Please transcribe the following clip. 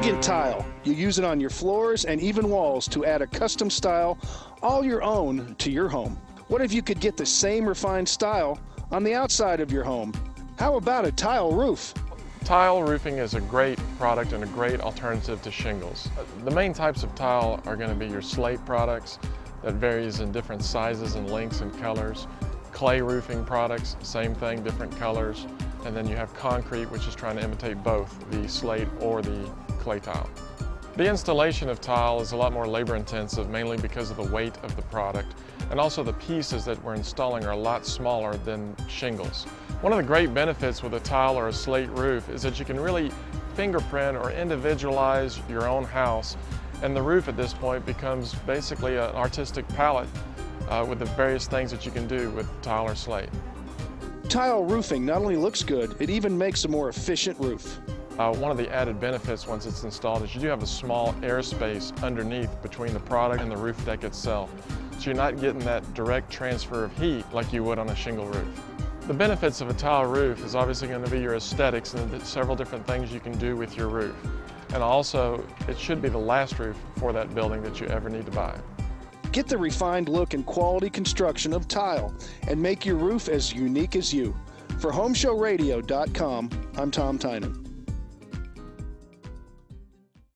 Elegant tile. You use it on your floors and even walls to add a custom style all your own to your home. What if you could get the same refined style on the outside of your home? How about a tile roof? Tile roofing is a great product and a great alternative to shingles. The main types of tile are going to be your slate products that varies in different sizes and lengths and colors. Clay roofing products, same thing, different colors. And then you have concrete, which is trying to imitate both the slate or the clay tile. The installation of tile is a lot more labor intensive, mainly because of the weight of the product. And also the pieces that we're installing are a lot smaller than shingles. One of the great benefits with a tile or a slate roof is that you can really fingerprint or individualize your own house, and the roof at this point becomes basically an artistic palette with the various things that you can do with tile or slate. Tile roofing not only looks good, it even makes a more efficient roof. One of the added benefits once it's installed is you do have a small airspace underneath between the product and the roof deck itself. So you're not getting that direct transfer of heat like you would on a shingle roof. The benefits of a tile roof is obviously going to be your aesthetics and several different things you can do with your roof. And also, it should be the last roof for that building that you ever need to buy. Get the refined look and quality construction of tile and make your roof as unique as you. For HomeShowRadio.com, I'm Tom Tynan.